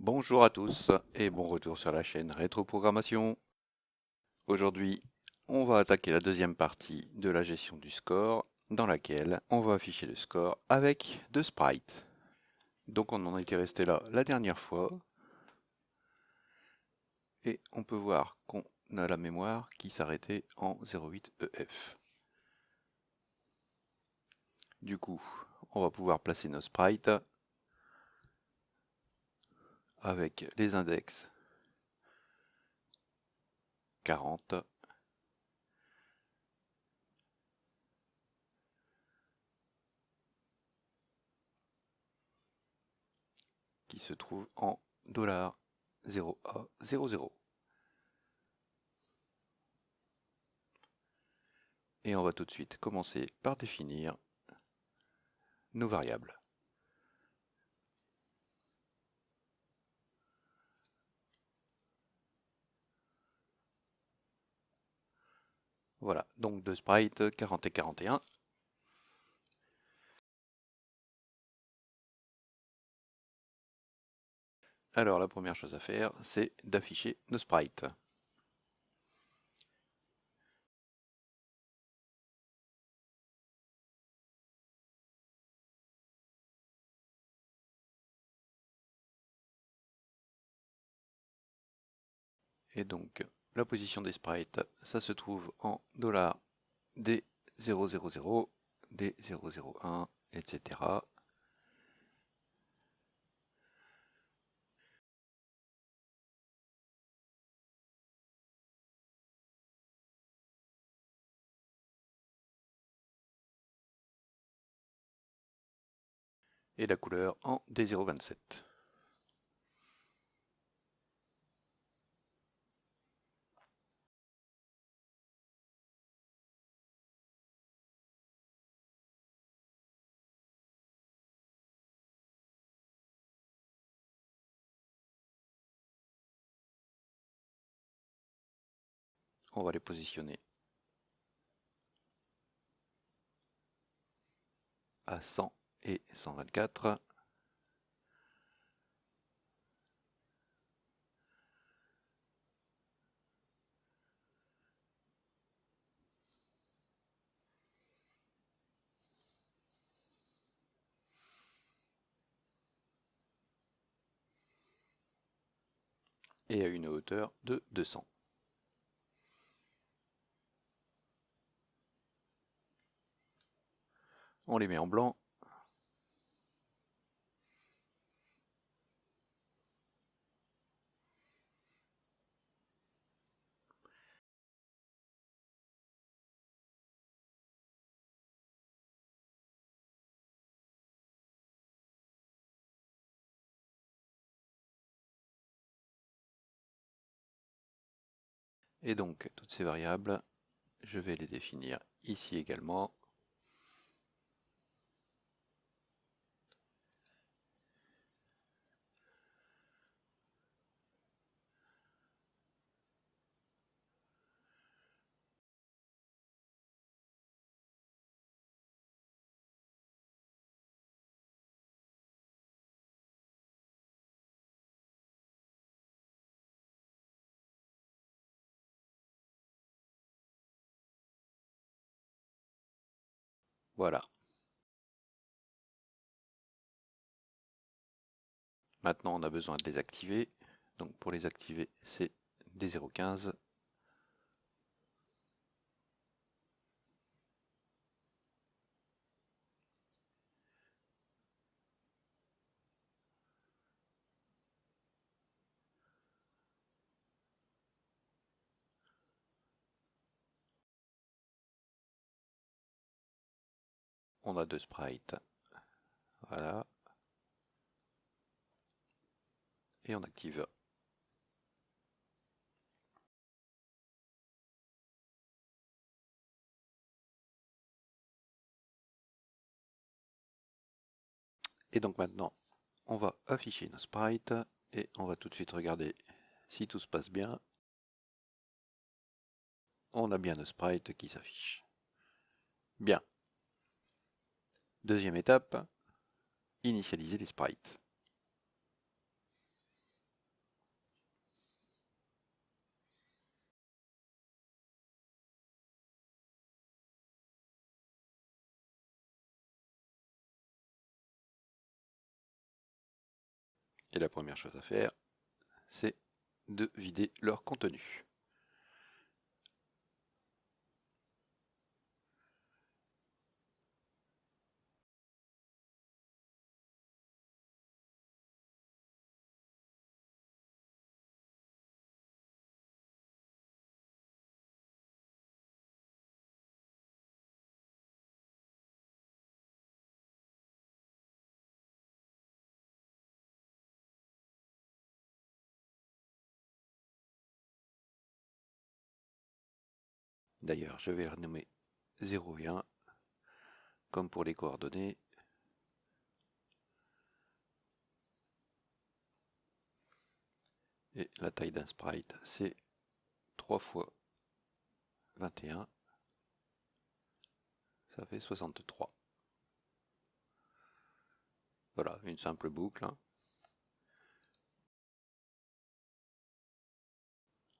Bonjour à tous et bon retour sur la chaîne Rétroprogrammation. Aujourd'hui, on va attaquer la deuxième partie de la gestion du score dans laquelle on va afficher le score avec deux sprites. Donc on en était resté là la dernière fois et on peut voir qu'on a la mémoire qui s'arrêtait en 0,8 EF. Du coup, on va pouvoir placer nos sprites avec les index 40, qui se trouve en $0A00. Et on va tout de suite commencer par définir nos variables. Voilà, donc deux sprites 40 et 41. Alors la première chose à faire, c'est d'afficher nos sprites. Et donc la position des sprites, ça se trouve en $D000, D001, etc. Et la couleur en D027. On va les positionner à 100 et 124. Et à une hauteur de 200. On les met en blanc. Et donc toutes ces variables, je vais les définir ici également. Voilà. Maintenant, on a besoin de les activer. Donc pour les activer, c'est D015. On a deux sprites. Voilà. Et on active. Et donc maintenant, on va afficher nos sprites et on va tout de suite regarder si tout se passe bien. On a bien nos sprites qui s'affichent. Bien. Deuxième étape, initialiser les sprites. Et la première chose à faire, c'est de vider leur contenu. D'ailleurs, je vais renommer 0 et 1, comme pour les coordonnées. Et la taille d'un sprite, c'est 3 fois 21, ça fait 63. Voilà, une simple boucle.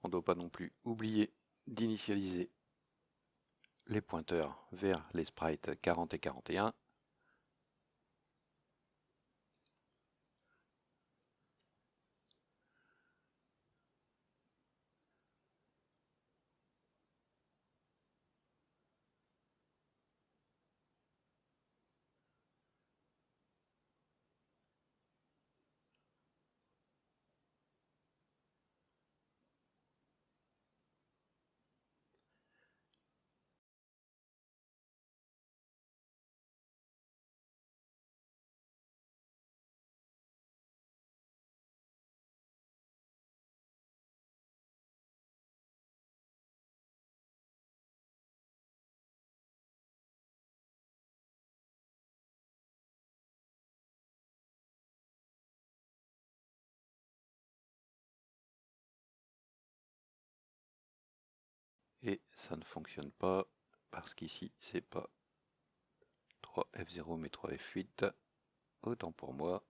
On ne doit pas non plus oublier d'initialiser les pointeurs vers les sprites 40 et 41. Et ça ne fonctionne pas parce qu'ici c'est pas 3F0 mais 3F8. Autant pour moi.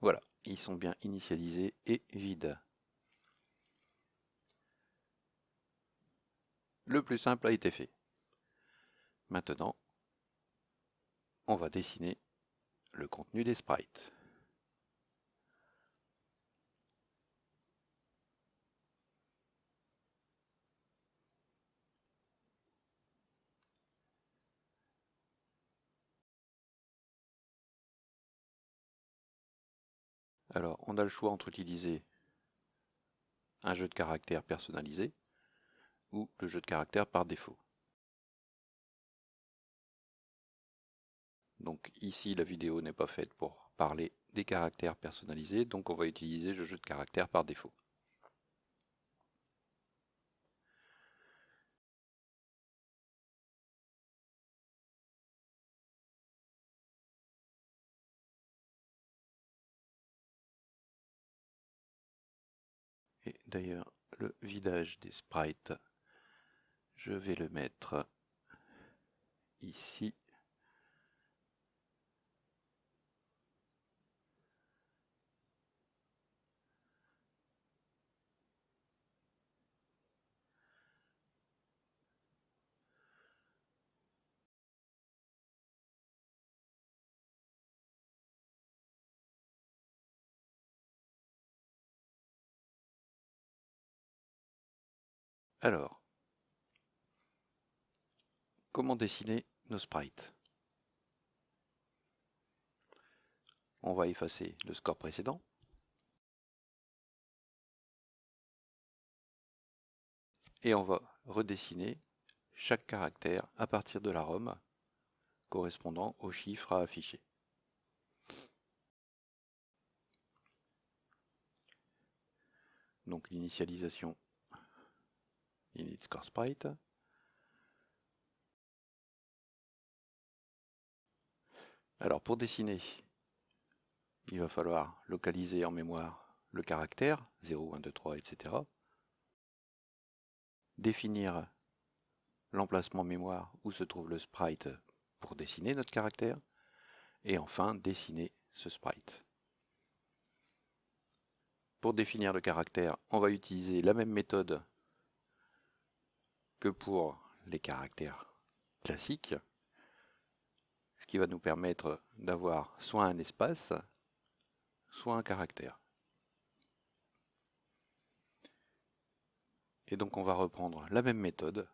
Voilà, ils sont bien initialisés et vides. Le plus simple a été fait. Maintenant, on va dessiner le contenu des sprites. Alors, on a le choix entre utiliser un jeu de caractères personnalisé ou le jeu de caractères par défaut. Donc ici, la vidéo n'est pas faite pour parler des caractères personnalisés, donc on va utiliser le jeu de caractères par défaut. Et d'ailleurs, le vidage des sprites, je vais le mettre ici. Alors, comment dessiner nos sprites? On va effacer le score précédent. Et on va redessiner chaque caractère à partir de la ROM correspondant au chiffre à afficher. Donc l'initialisation init score sprite. Alors pour dessiner, il va falloir localiser en mémoire le caractère 0, 1, 2, 3, etc. Définir l'emplacement mémoire où se trouve le sprite pour dessiner notre caractère. Et enfin dessiner ce sprite. Pour définir le caractère, on va utiliser la même méthode que pour les caractères classiques, ce qui va nous permettre d'avoir soit un espace, soit un caractère. Et donc on va reprendre la même méthode.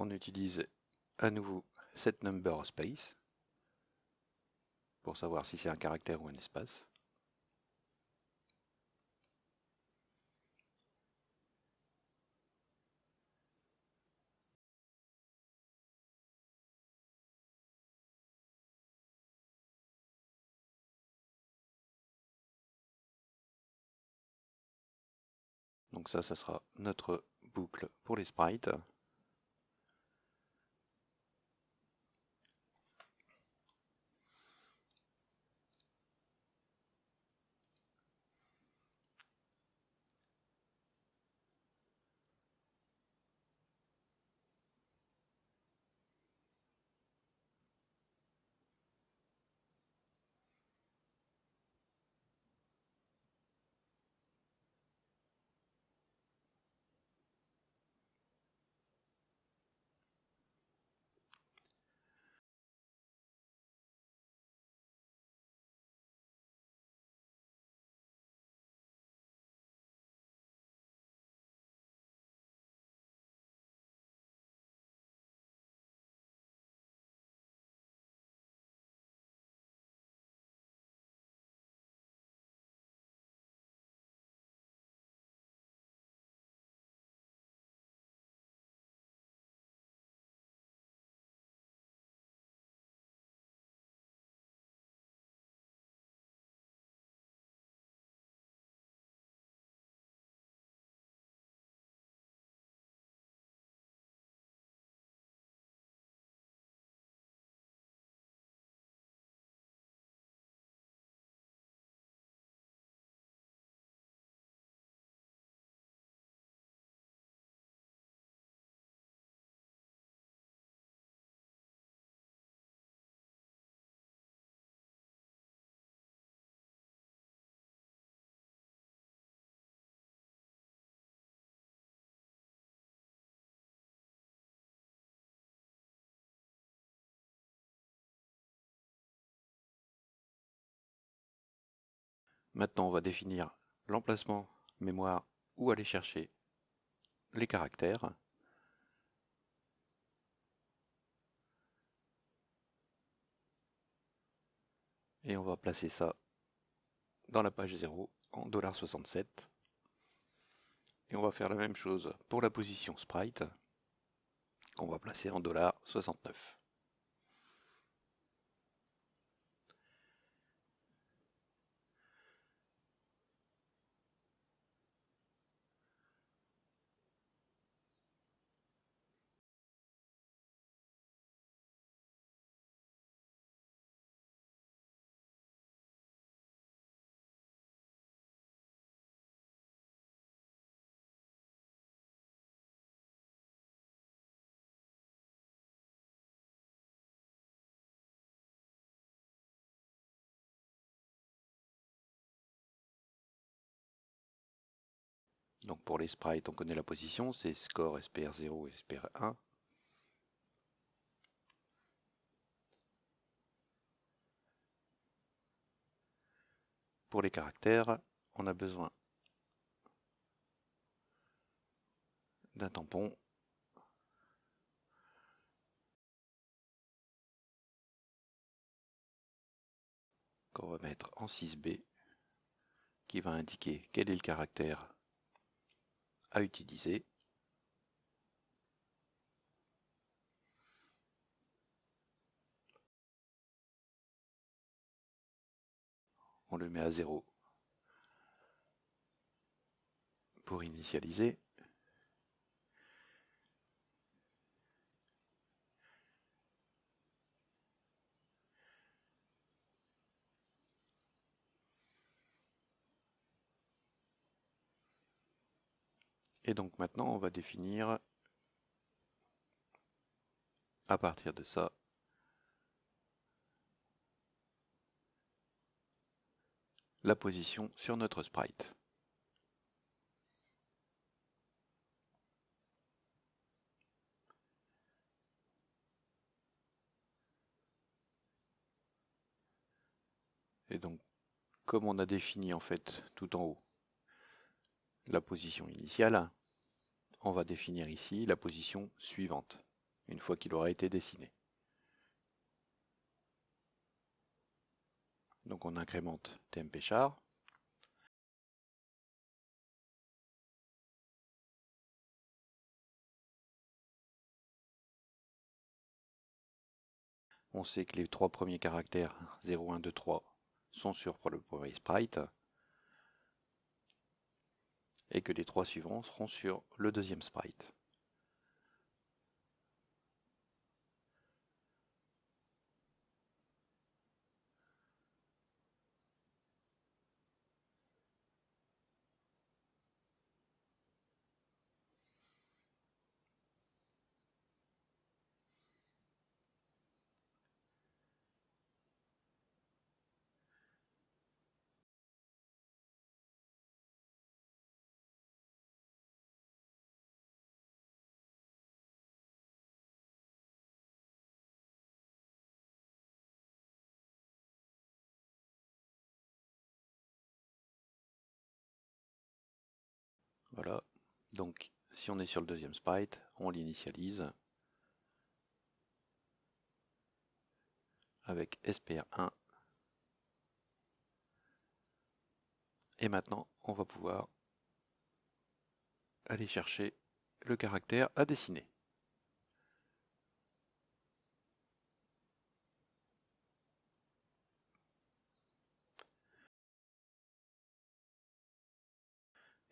On utilise à nouveau set number space pour savoir si c'est un caractère ou un espace. Donc ça sera notre boucle pour les sprites. Maintenant on va définir l'emplacement mémoire où aller chercher les caractères. Et on va placer ça dans la page 0 en $67. Et on va faire la même chose pour la position sprite qu'on va placer en $69. Donc pour les sprites, on connaît la position, c'est score SPR0 et SPR1. Pour les caractères, on a besoin d'un tampon qu'on va mettre en 6B qui va indiquer quel est le caractère à utiliser. On le met à 0 pour initialiser. Et donc maintenant on va définir à partir de ça la position sur notre sprite. Et donc, comme on a défini en fait tout en haut la position initiale, on va définir ici la position suivante, une fois qu'il aura été dessiné. Donc on incrémente tempchar. On sait que les trois premiers caractères 0, 1, 2, 3 sont sur le premier sprite et que les trois suivants seront sur le deuxième sprite. Voilà, donc si on est sur le deuxième sprite, on l'initialise avec SPR1. Et maintenant, on va pouvoir aller chercher le caractère à dessiner.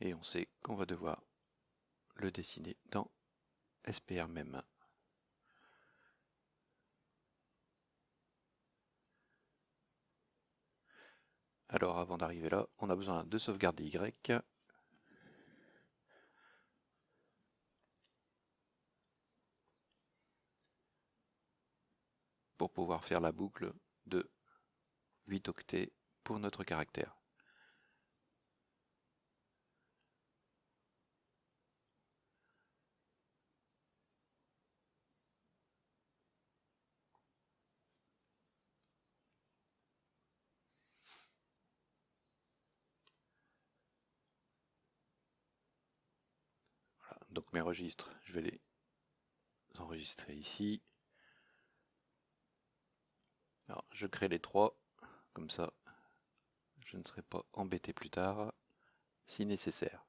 Et on sait qu'on va devoir le dessiner dans SPR même. Alors avant d'arriver là, on a besoin de sauvegarder Y. Pour pouvoir faire la boucle de 8 octets pour notre caractère. Voilà, donc mes registres, je vais les enregistrer ici. Alors, je crée les trois, comme ça je ne serai pas embêté plus tard, si nécessaire.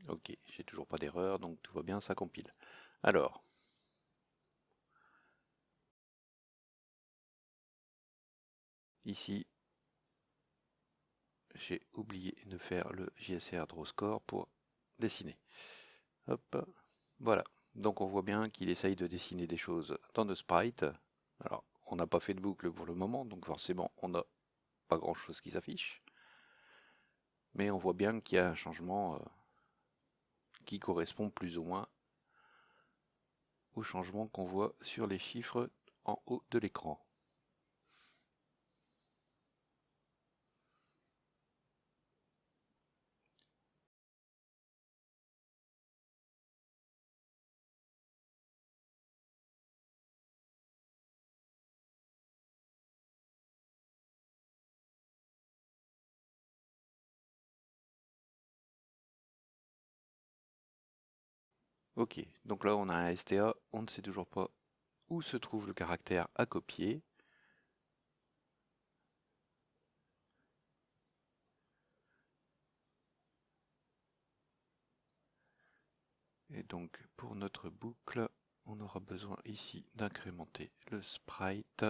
Ok, j'ai toujours pas d'erreur, donc tout va bien, ça compile. Alors, ici, j'ai oublié de faire le JSR Draw Score pour dessiner. Hop, voilà. Donc on voit bien qu'il essaye de dessiner des choses dans nos sprites. Alors, on n'a pas fait de boucle pour le moment, donc forcément on n'a pas grand chose qui s'affiche. Mais on voit bien qu'il y a un changement qui correspond plus ou moins au changement qu'on voit sur les chiffres en haut de l'écran. Ok, donc là on a un STA, on ne sait toujours pas où se trouve le caractère à copier. Et donc pour notre boucle, on aura besoin ici d'incrémenter le sprite.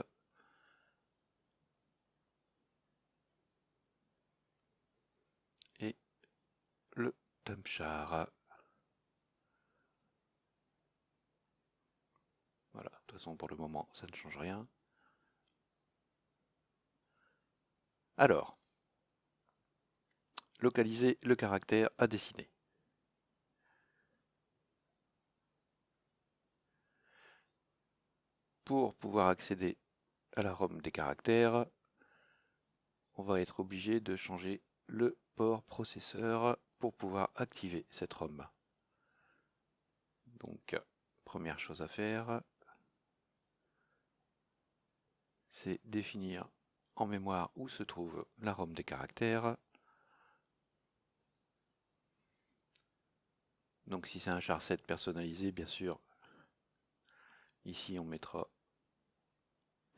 Tamchar. Voilà, de toute façon pour le moment ça ne change rien. Alors, localiser le caractère à dessiner. Pour pouvoir accéder à la ROM des caractères, on va être obligé de changer le port processeur pour pouvoir activer cette ROM. Donc, première chose à faire, c'est définir en mémoire où se trouve la ROM des caractères. Donc si c'est un char 7 personnalisé, bien sûr, ici on mettra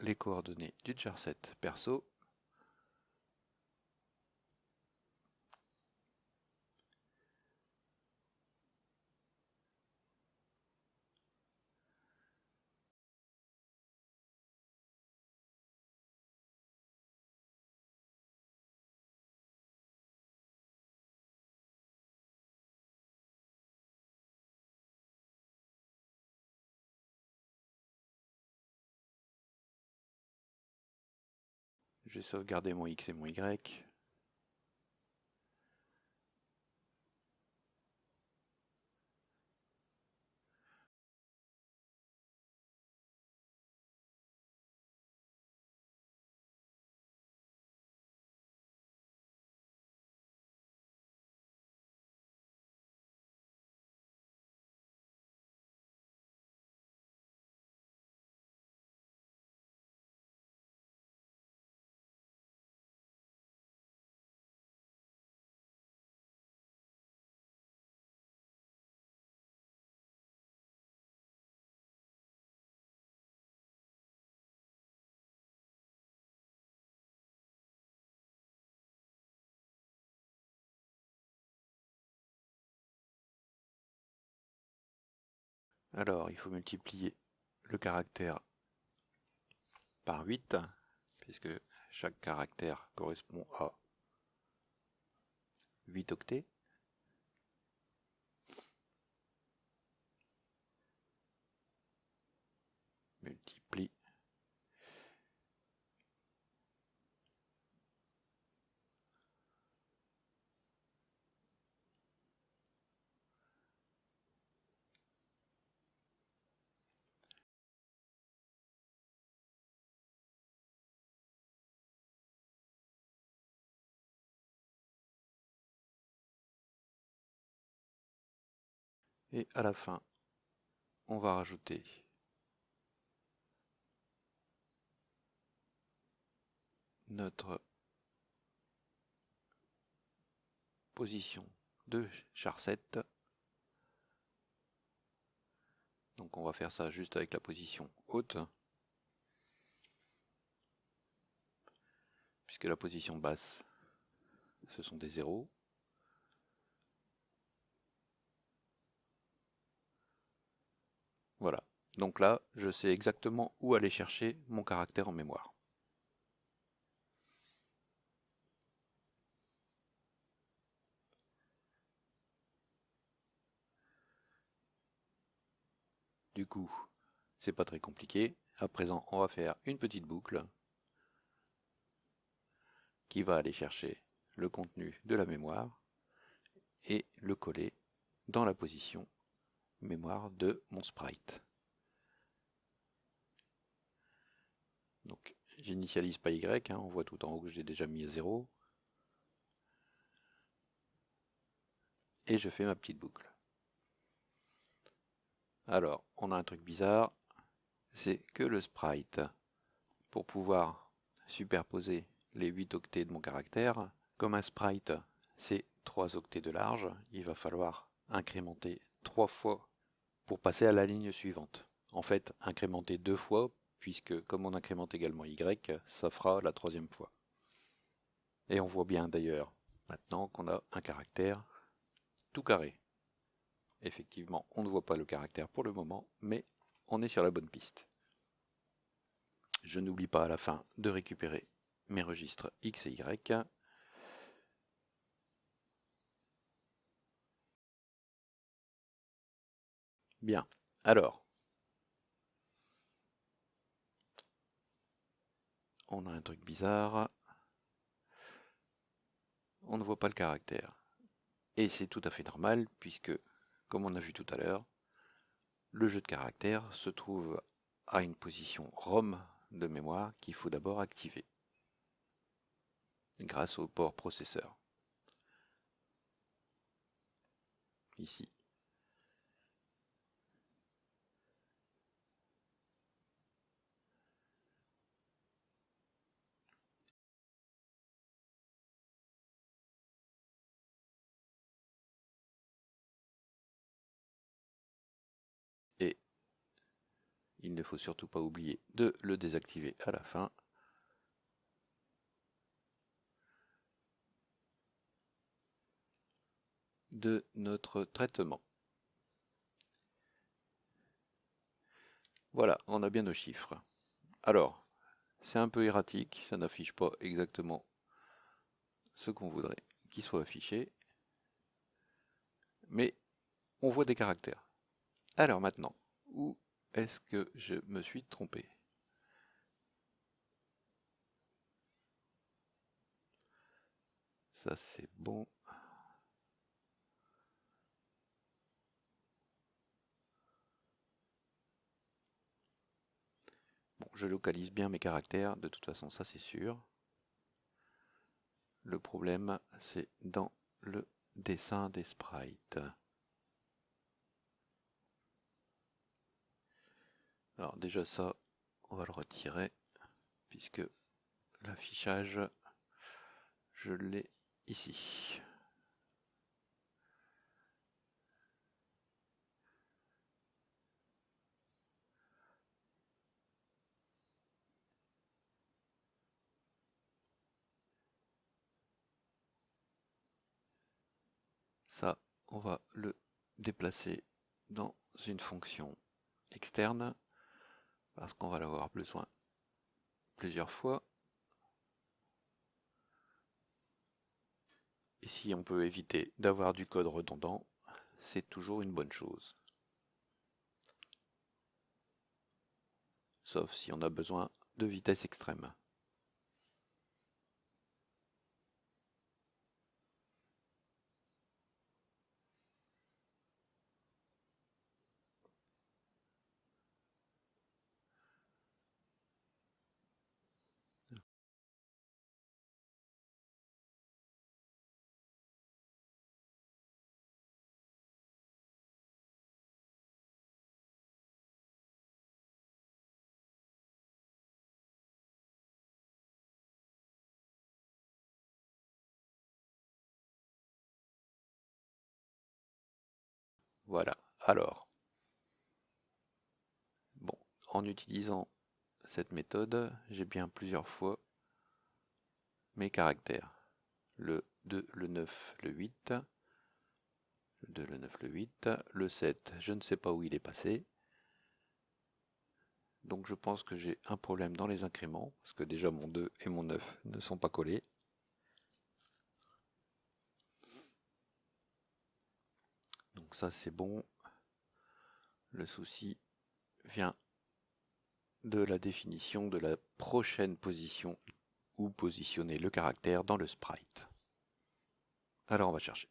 les coordonnées du char 7 perso. Je vais sauvegarder mon X et mon Y. Alors, il faut multiplier le caractère par 8, puisque chaque caractère correspond à 8 octets. Multiplie. Et à la fin, on va rajouter notre position de char 7. Donc on va faire ça juste avec la position haute, puisque la position basse, ce sont des zéros. Voilà. Donc là, je sais exactement où aller chercher mon caractère en mémoire. Du coup, c'est pas très compliqué. À présent, on va faire une petite boucle qui va aller chercher le contenu de la mémoire et le coller dans la position mémoire de mon sprite. Donc, j'initialise pas Y, on voit tout en haut que j'ai déjà mis 0. Et je fais ma petite boucle. Alors, on a un truc bizarre, c'est que le sprite, pour pouvoir superposer les 8 octets de mon caractère, comme un sprite c'est 3 octets de large, il va falloir incrémenter 3 fois pour passer à la ligne suivante. En fait, incrémenter 2 fois, puisque comme on incrémente également Y, ça fera la 3e fois. Et on voit bien d'ailleurs maintenant qu'on a un caractère tout carré. Effectivement, on ne voit pas le caractère pour le moment, mais on est sur la bonne piste. Je n'oublie pas à la fin de récupérer mes registres X et Y. Bien. Alors, on a un truc bizarre. On ne voit pas le caractère. Et c'est tout à fait normal puisque, comme on a vu tout à l'heure, le jeu de caractère se trouve à une position ROM de mémoire qu'il faut d'abord activer grâce au port processeur. Ici. Et il ne faut surtout pas oublier de le désactiver à la fin. De notre traitement. Voilà, on a bien nos chiffres. Alors, c'est un peu erratique, ça n'affiche pas exactement ce qu'on voudrait qu'il soit affiché, mais on voit des caractères. Alors maintenant, où est-ce que je me suis trompé? Ça c'est bon. Bon, je localise bien mes caractères, de toute façon ça c'est sûr. Le problème c'est dans le dessin des sprites. Alors déjà ça, on va le retirer, puisque l'affichage, je l'ai ici. Ça, on va le déplacer dans une fonction externe, parce qu'on va l'avoir besoin plusieurs fois. Et si on peut éviter d'avoir du code redondant, c'est toujours une bonne chose. Sauf si on a besoin de vitesse extrême. Voilà. Alors, bon, en utilisant cette méthode, j'ai bien plusieurs fois mes caractères. Le 2, le 9, le 8. Le 2, le 9, le 8. Le 7, je ne sais pas où il est passé. Donc je pense que j'ai un problème dans les incréments, parce que déjà mon 2 et mon 9 ne sont pas collés. Donc ça c'est bon. Le souci vient de la définition de la prochaine position où positionner le caractère dans le sprite. Alors on va chercher.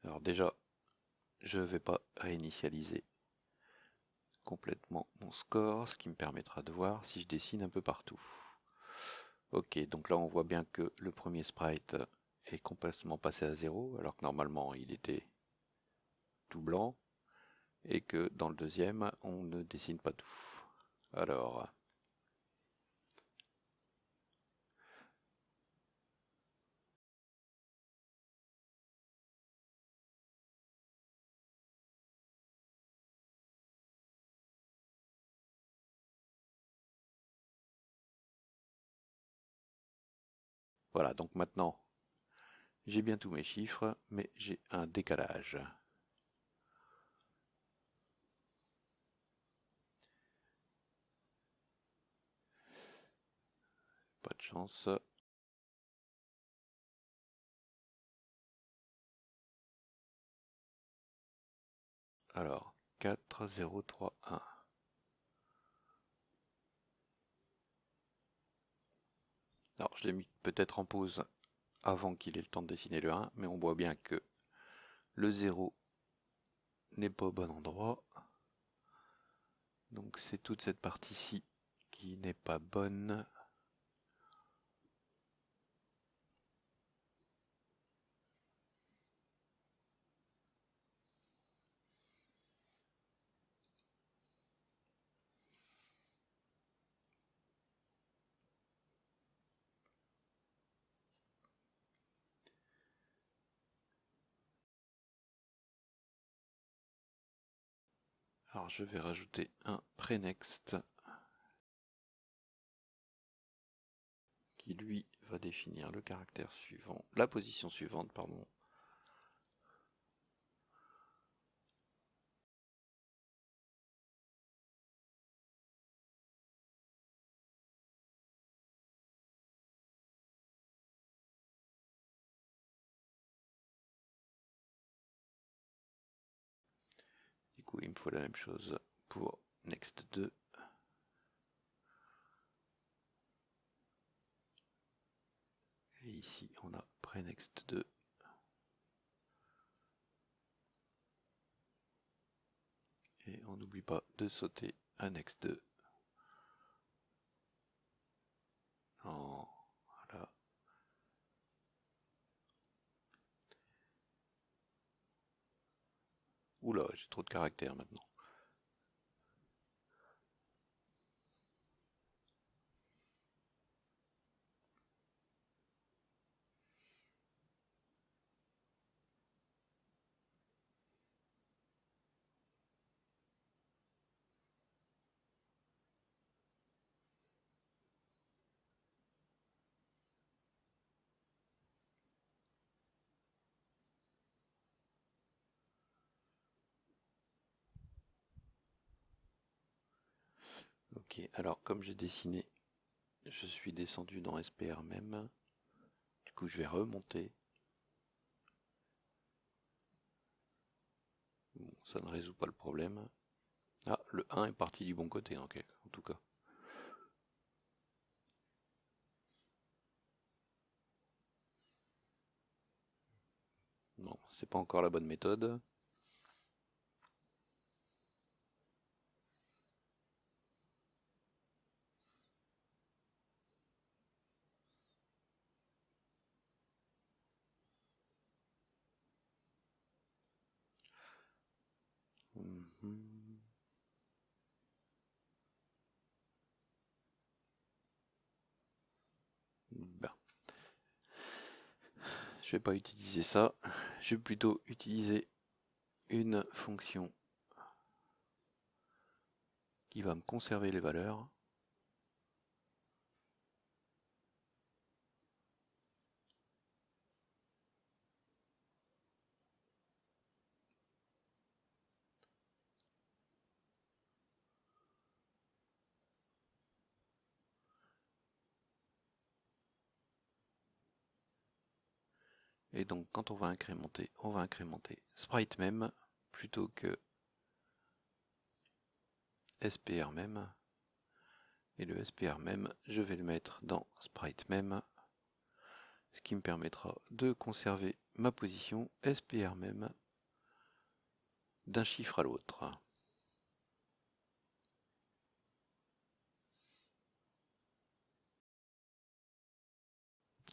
Alors déjà, je ne vais pas réinitialiser complètement mon score, ce qui me permettra de voir si je dessine un peu partout. Ok, donc là on voit bien que le premier sprite est complètement passé à 0, alors que normalement il était tout blanc, et que dans le deuxième on ne dessine pas tout. Alors, voilà, donc maintenant j'ai bien tous mes chiffres, mais j'ai un décalage. Pas de chance. Alors, 4, 0, 3, 1. Alors, je l'ai mis peut-être en pause avant qu'il ait le temps de dessiner le 1, mais on voit bien que le 0 n'est pas au bon endroit. Donc c'est toute cette partie-ci qui n'est pas bonne. Alors je vais rajouter un prenext qui lui va définir le caractère suivant, la position suivante, pardon. Du coup il me faut la même chose pour next 2. Et ici on a prenext 2. Et on n'oublie pas de sauter à next 2. Non, voilà. Oula, j'ai trop de caractères maintenant. Ok, alors comme j'ai dessiné, je suis descendu dans SPR même. Du coup je vais remonter. Bon, ça ne résout pas le problème. Ah, le 1 est parti du bon côté, ok, en tout cas. Non, c'est pas encore la bonne méthode. Ben, je vais pas utiliser ça. Je vais plutôt utiliser une fonction qui va me conserver les valeurs. Et donc quand on va incrémenter sprite même plutôt que SPR même. Et le SPR même, je vais le mettre dans sprite même, ce qui me permettra de conserver ma position SPR même d'un chiffre à l'autre.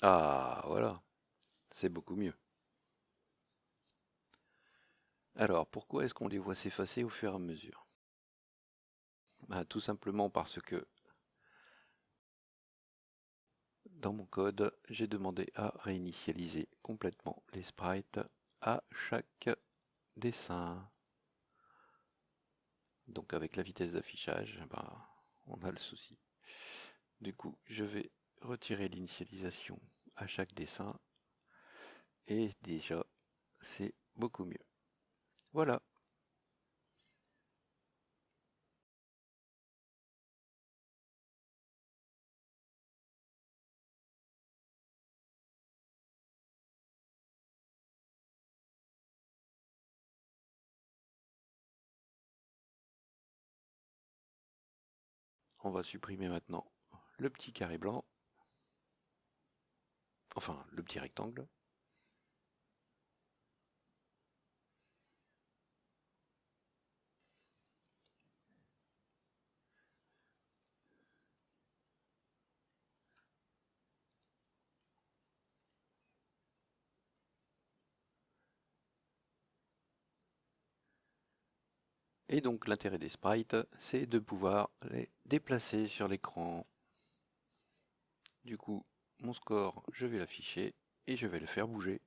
Ah, voilà, c'est beaucoup mieux. Alors, pourquoi est-ce qu'on les voit s'effacer au fur et à mesure? Tout simplement parce que dans mon code, j'ai demandé à réinitialiser complètement les sprites à chaque dessin. Donc avec la vitesse d'affichage, on a le souci. Du coup, je vais retirer l'initialisation à chaque dessin et déjà, c'est beaucoup mieux. Voilà. on va supprimer maintenant le petit carré blanc, enfin le petit rectangle. Et donc l'intérêt des sprites, c'est de pouvoir les déplacer sur l'écran. Du coup, mon score, je vais l'afficher et je vais le faire bouger.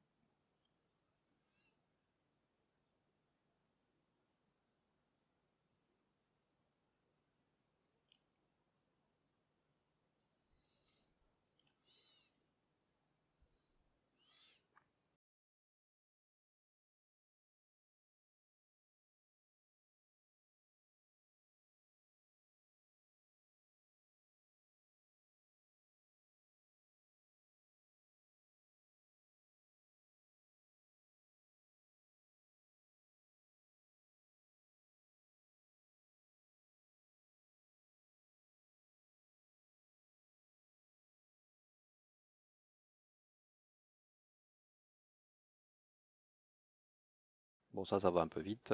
Bon, ça va un peu vite.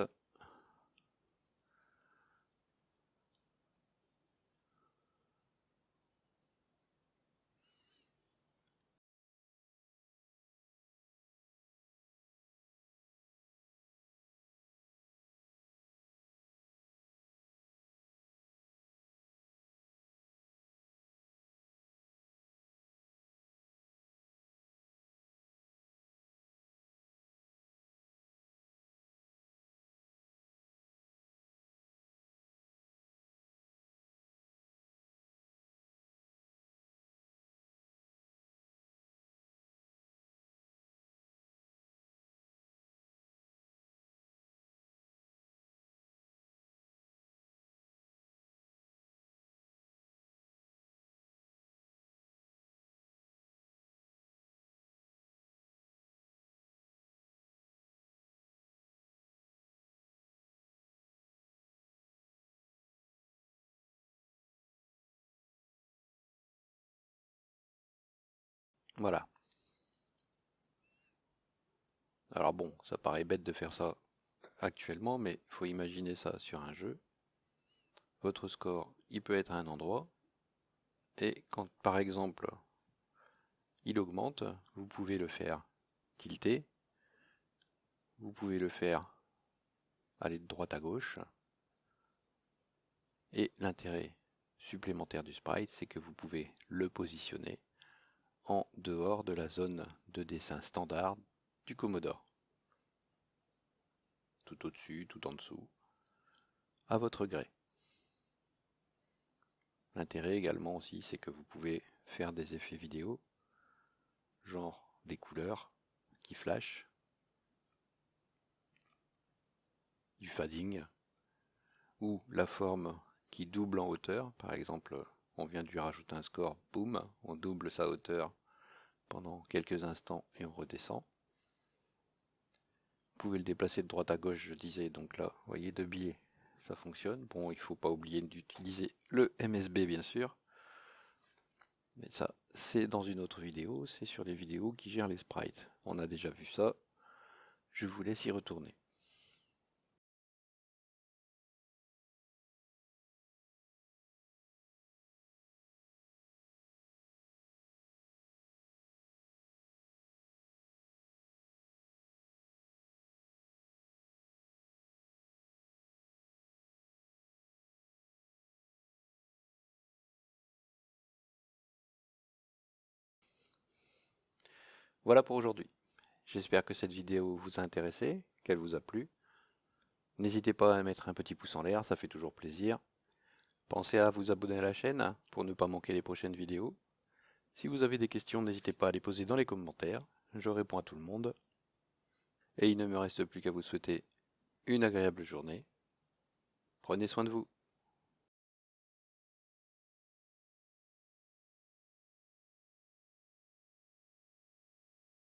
Voilà. Alors bon, ça paraît bête de faire ça actuellement, mais il faut imaginer ça sur un jeu. Votre score, il peut être à un endroit, et quand par exemple il augmente, vous pouvez le faire tilter, vous pouvez le faire aller de droite à gauche, et l'intérêt supplémentaire du sprite, c'est que vous pouvez le positionner en dehors de la zone de dessin standard du Commodore. Tout au-dessus, tout en dessous, à votre gré. L'intérêt également aussi, c'est que vous pouvez faire des effets vidéo, genre des couleurs qui flashent, du fading, ou la forme qui double en hauteur. Par exemple, on vient de lui rajouter un score, boum, on double sa hauteur pendant quelques instants et on redescend. Vous pouvez le déplacer de droite à gauche, je disais, donc là, vous voyez, de biais, ça fonctionne. Bon, il ne faut pas oublier d'utiliser le MSB, bien sûr. Mais ça, c'est dans une autre vidéo, c'est sur les vidéos qui gèrent les sprites. On a déjà vu ça, je vous laisse y retourner. Voilà pour aujourd'hui. J'espère que cette vidéo vous a intéressé, qu'elle vous a plu. N'hésitez pas à mettre un petit pouce en l'air, ça fait toujours plaisir. Pensez à vous abonner à la chaîne pour ne pas manquer les prochaines vidéos. Si vous avez des questions, n'hésitez pas à les poser dans les commentaires, je réponds à tout le monde. Et il ne me reste plus qu'à vous souhaiter une agréable journée. Prenez soin de vous.